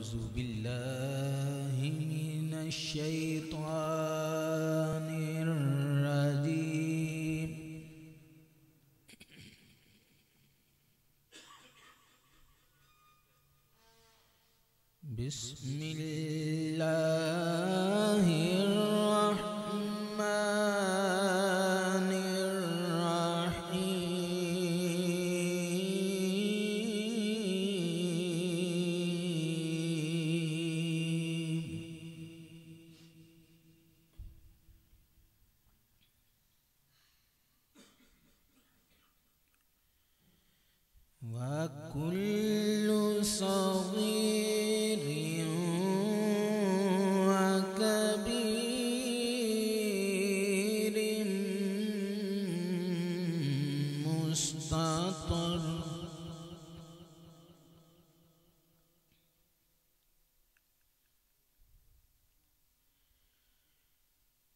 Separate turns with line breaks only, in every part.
أعوذ بالله من الشيطان الرجيم. بسم الله الرحمن الرحيم. وكل صغير وكبير مستطر.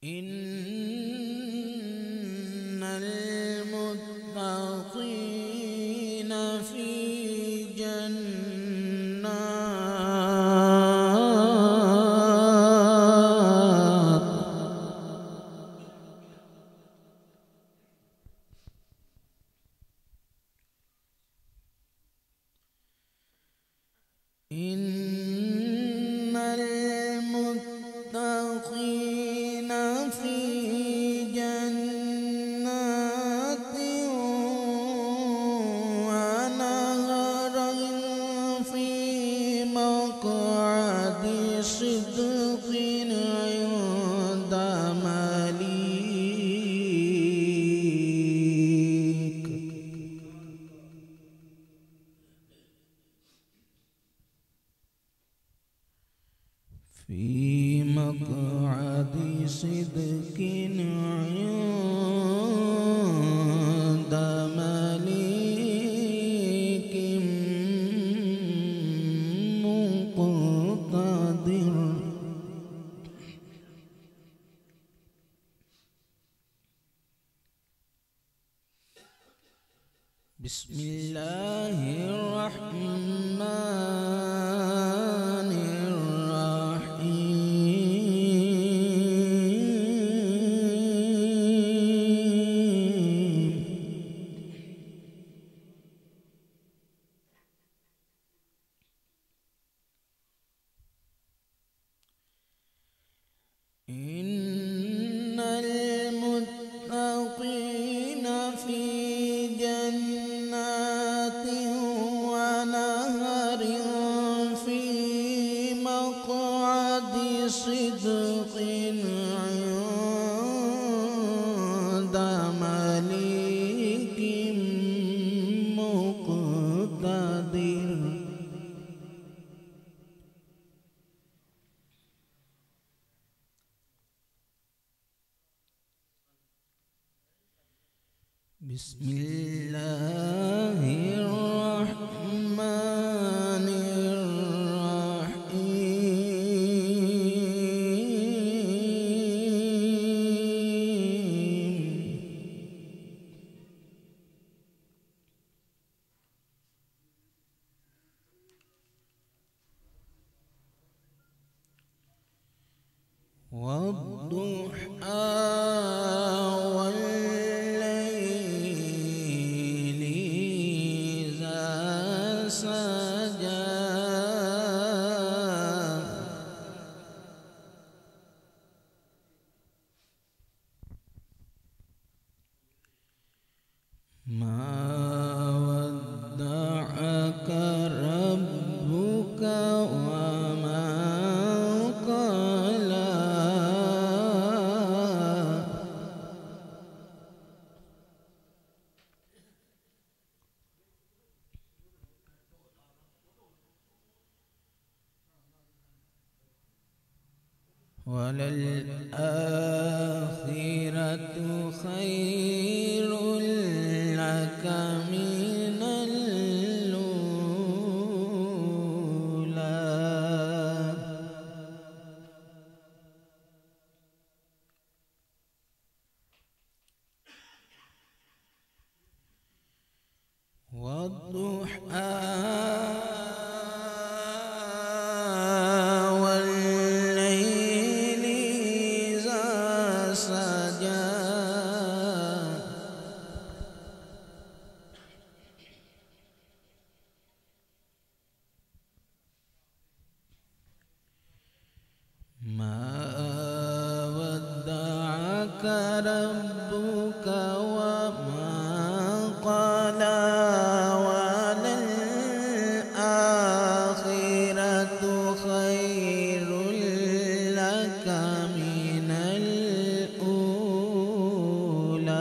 إن المتقين في جنات إن المتقين في جنات ونهر في مقعد صدق عند مليك. في مقعد صدق عند مليك مقتدر. بسم الله الرحمن الرحيم. إن المتقين في جنات ونهر في مقعد صدق عند مليك مقتدر. بسم الله الرحمن الرحيم. والضحى والليل إذا سجى ما ودعك ربك وما قلى. وللآخرة خير لك من الأولى. والضحى ربك وما قلى وللآخرة خير لك من الأولى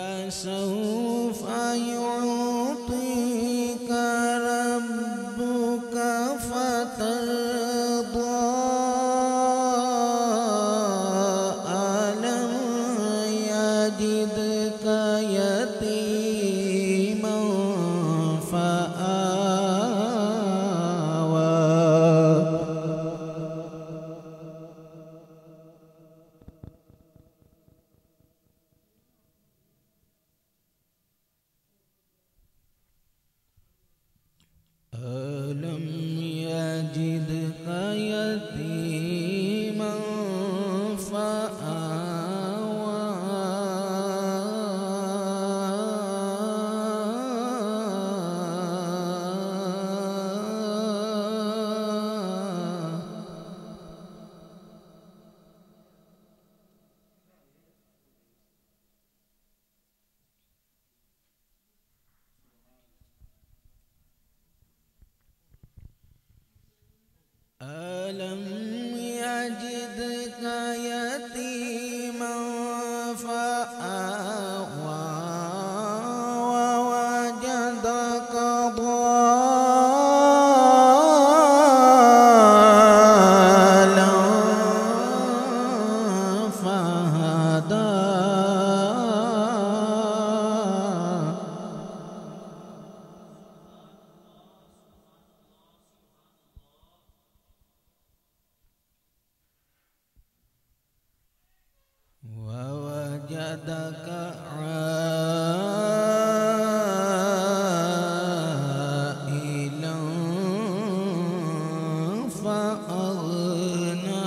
ولسوف يعطيك ربك فترضى ألم يجدك يتيما فآوى ألم يجدك يتيما فآوى ألم يجدك يتيما فآوى ووجدك ضالا فهدى ووجدك عائلا فأغنى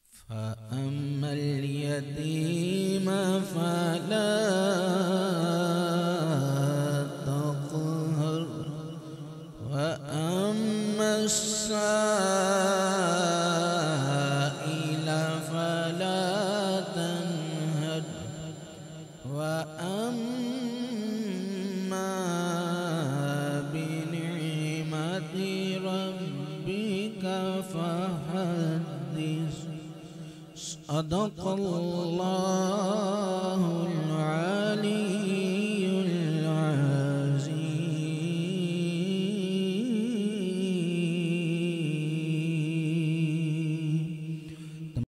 فأما اليتيم فلا تقهر وأما السائل فلا تنهر وأما بنعمة ربك فحدث صدق الله العظيم.